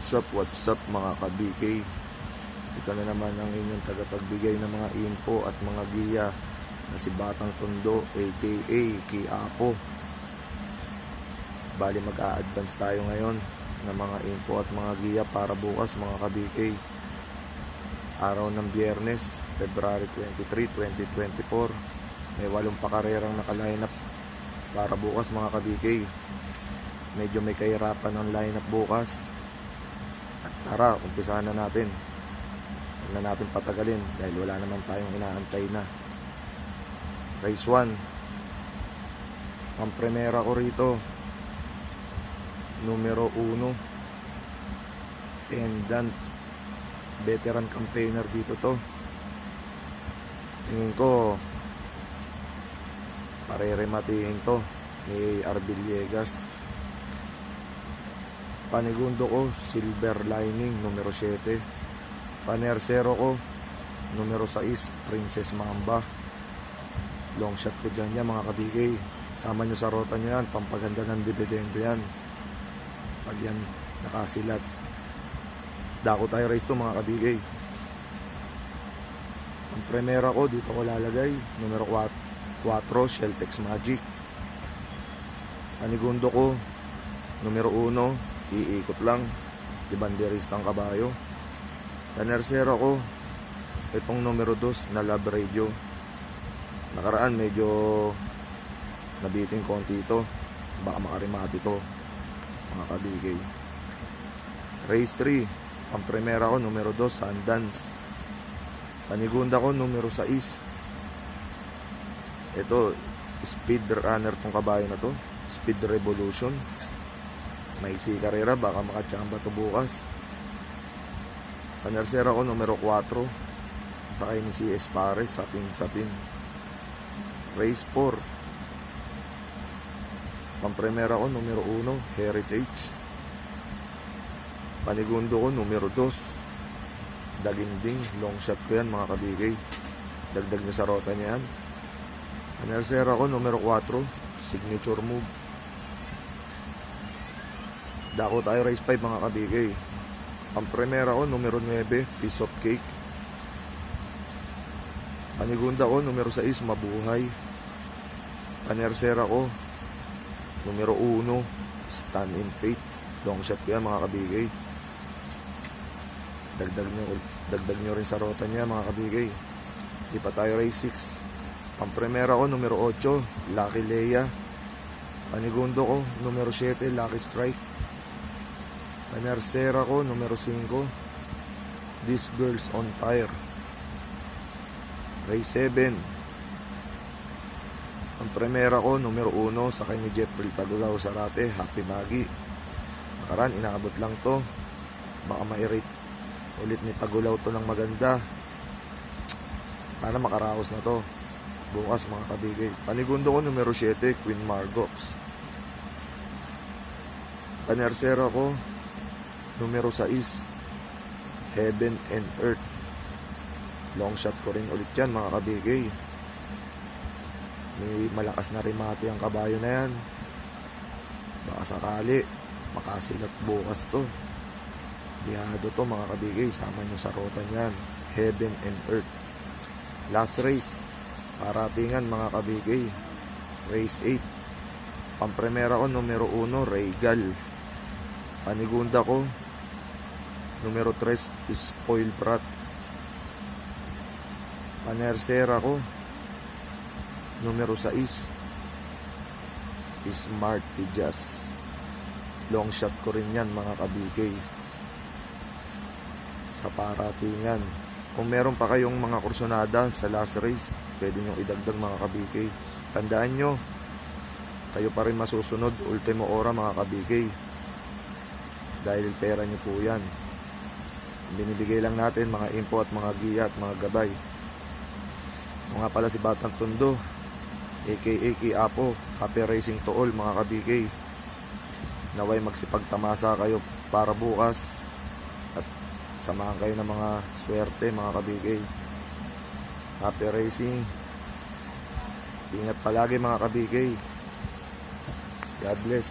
What's up mga ka-BK? Ito na naman ang inyong tagapagbigay ng mga info at mga giya na si Batang Tondo aka Kiapo. Bali mag-a-advance tayo ngayon ng mga info at mga giya para bukas mga ka-BK. Araw ng Biyernes, February 23, 2024. May 8 pakarerang naka-lineup para bukas mga ka-BK. Medyo may kahirapan ng lineup bukas. At tara, umpisahan na natin. Huwag na natin patagalin dahil wala naman tayong inaantay na. Race 1. Ang primera ko rito, numero 1, Pendant. Veteran campaigner dito to. Tingin ko parerematiin to ni Arvillegas. Panigundo ko, Silver Lining, numero 7. Panersero ko, numero 6, Princess Mamba. Long shot ko dyan yan mga kabigay. Sama nyo sa rota nyo yan, pampaganda ng dividendo yan. Pag yan nakasilat. Dako tayo race to mga kabigay. Ang primera ko, dito ko lalagay, numero 4, Sheltex Magic. Panigundo ko, numero 1, iikot lang, di banderistang kabayo. Panersero ko, itong numero 2 na Love Radio. Nakaraan medyo nabiting konti ito, baka makarimati to mga kabigay. Race 3, ang primera ko numero 2, Sundance. Panigunda ko numero 6. Ito speed runner tong kabayo na to, Speed Revolution. Maiksi karera, baka makachamba to bukas. Panersera ko numero 4, sakay ni CS Pares, sapin. Race 4, pampremera ko numero 1, Heritage. Panigundo ko numero 2, Daginding. Long shot ko yan mga kabigay, dagdag nyo sa rota nyo yan. Panersera ko numero 4, Signature Move. Dako tayo race 5 mga kabigay. Ang primera ko numero 9, Piece of Cake. Panigunda ko numero 6, Mabuhay. Panersera ko numero 1, Stand in Faith. Long shot ko yan mga kabigay, dagdag nyo rin sa rota niya mga kabigay. Di pa tayo race 6. Ang primera ko numero 8, Lucky Leia. Panigundo ko numero 7, Lucky Strike. Panersera ko numero 5, This Girl's on Fire. Race 7, ang primera ko numero 1, sakay ni Jeffrey Tagulaw Sarate, Happy Magi. Nakaraan inaabot lang to, baka ma-irate ulit ni Tagulaw to ng maganda. Sana makaraos na to bukas mga kabigay. Panigundo ko numero 7, Queen Margox. Panersera ko numero 6, Heaven and Earth. Long shot ko rin ulit yan mga kabigay. May malakas na rimati ang kabayo na yan, baka sakali makasilat bukas to. Diyado to mga kabigay, sama nyo sa rota nyan, Heaven and Earth. Last race, paratingan mga kabigay. Race 8, pampremera ko numero 1, Regal. Panigunda ko numero 3, Spoil Brat. Panersera ko numero 6, Smart Jazz. Long shot ko rin yan mga kabigay sa paratingan. Kung meron pa kayong mga kursonada sa last race, pwede nyo idagdag mga kabigay. Tandaan nyo, kayo pa rin masusunod ultimo ora mga kabigay, dahil pera nyo po yan. Binibigay lang natin mga info at mga giya at mga gabay. O nga pala si Batang Tondo aka Kiapo. Happy racing to all mga kabigay. Naway magsipagtamasa kayo para bukas at samahan kayo ng mga swerte mga kabigay. Happy racing. Ingat palagi mga kabigay. God bless.